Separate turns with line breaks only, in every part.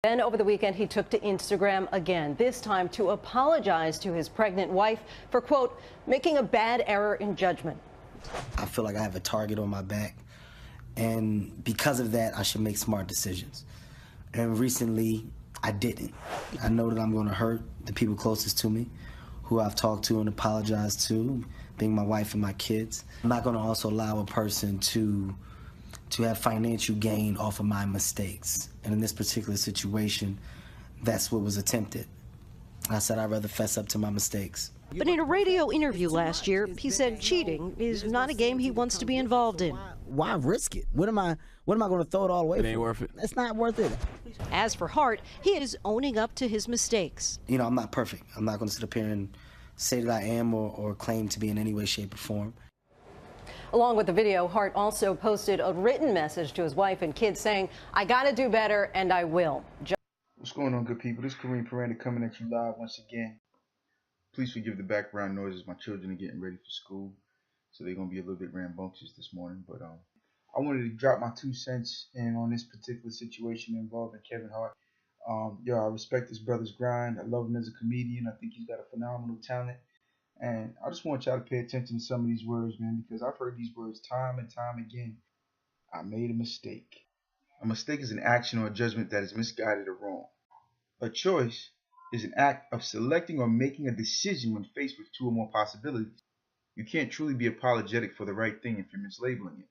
Then over the weekend, he took to Instagram again, this time to apologize to his pregnant wife for, quote, making a bad error in judgment.
I feel like I have a target on my back, and because of that, I should make smart decisions. And recently, I didn't. I know that I'm going to hurt the people closest to me, who I've talked to and apologized to, being my wife and my kids. I'm not going to also allow a person to have financial gain off of my mistakes. And in this particular situation, that's what was attempted. I said I'd rather fess up to my mistakes.
But in a radio interview last year, he said cheating is not a game he wants to be involved in.
Why risk it? What am I going to throw it all away for?
It ain't worth it.
It's not worth it.
As for Hart, he is owning up to his mistakes.
You know, I'm not perfect. I'm not going to sit up here and say that I am or claim to be in any way, shape, or form.
Along with the video, Hart also posted a written message to his wife and kids saying, "I got to do better, and I will."
What's going on, good people? This is Kareem Paranda coming at you live once again. Please forgive the background noises. My children are getting ready for school, so they're going to be a little bit rambunctious this morning. But I wanted to drop my 2 cents in on this particular situation involving Kevin Hart. I respect this brother's grind. I love him as a comedian. I think he's got a phenomenal talent. And I just want y'all to pay attention to some of these words, man, because I've heard these words time and time again. I made a mistake. A mistake is an action or a judgment that is misguided or wrong. A choice is an act of selecting or making a decision when faced with 2 or more possibilities. You can't truly be apologetic for the right thing if you're mislabeling it.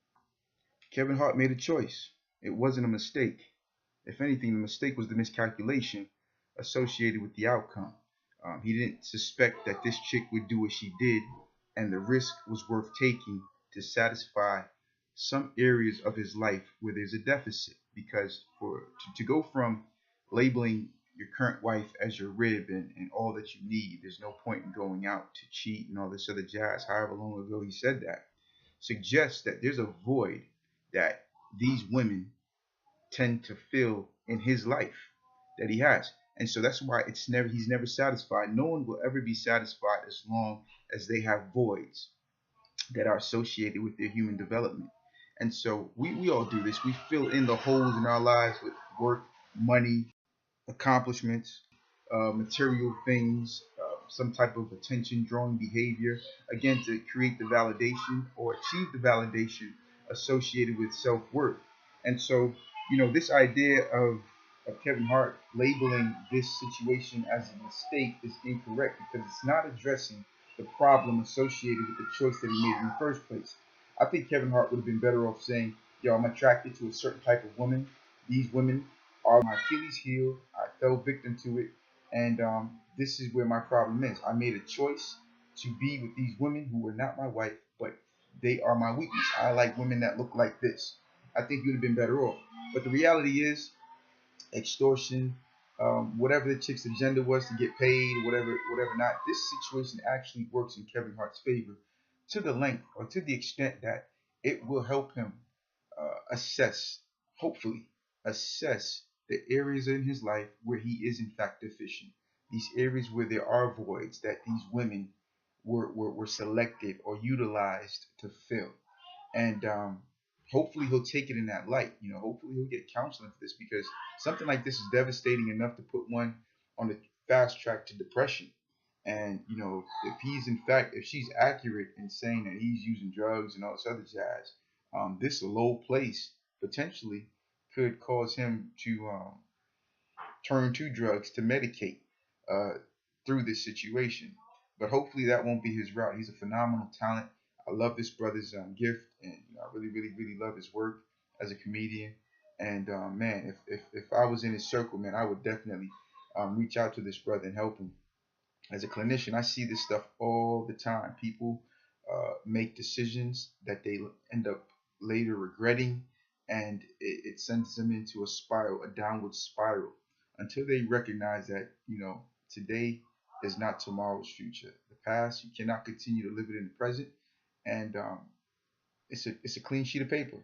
Kevin Hart made a choice. It wasn't a mistake. If anything, the mistake was the miscalculation associated with the outcome. He didn't suspect that this chick would do what she did, and the risk was worth taking to satisfy some areas of his life where there's a deficit. Because to go from labeling your current wife as your rib and all that you need, there's no point in going out to cheat and all this other jazz, however long ago he said that, suggests that there's a void that these women tend to fill in his life that he has. And so that's why he's never satisfied. No one will ever be satisfied as long as they have voids that are associated with their human development. And so we all do this. We fill in the holes in our lives with work, money, accomplishments, material things, some type of attention-drawing behavior, again, to create the validation or achieve the validation associated with self-worth. And so, this idea of Kevin Hart labeling this situation as a mistake is incorrect, because it's not addressing the problem associated with the choice that he made in the first place. I think Kevin Hart would have been better off saying, I'm attracted to a certain type of woman. These women are my Achilles heel. I fell victim to it. And this is where my problem is. I made a choice to be with these women who were not my wife, but they are my weakness. I like women that look like this. I think he would have been better off. But the reality is, extortion, whatever the chick's agenda was to get paid, whatever not, this situation actually works in Kevin Hart's favor to the length or to the extent that it will help him hopefully assess the areas in his life where he is in fact deficient. These areas where there are voids that these women were selected or utilized to fill. And hopefully he'll take it in that light. Hopefully he'll get counseling for this, because something like this is devastating enough to put one on the fast track to depression. And if she's accurate in saying that he's using drugs and all this other jazz, this low place potentially could cause him to turn to drugs to medicate through this situation. But hopefully that won't be his route. He's a phenomenal talent. I love this brother's gift, and I really, really, really love his work as a comedian. And man, if I was in his circle, man, I would definitely reach out to this brother and help him. As a clinician, I see this stuff all the time. People make decisions that they end up later regretting, and it sends them into a spiral, a downward spiral, until they recognize that today is not tomorrow's future. The past, you cannot continue to live it in the present. And it's a clean sheet of paper.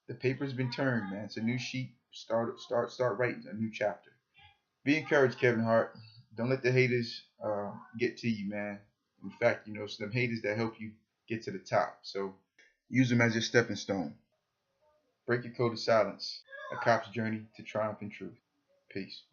The paper's been turned, man. It's a new sheet. Start writing a new chapter. Be encouraged, Kevin Hart. Don't let the haters get to you, man. In fact, it's them haters that help you get to the top. So use them as your stepping stone. Break your code of silence. A cop's journey to triumph and truth. Peace.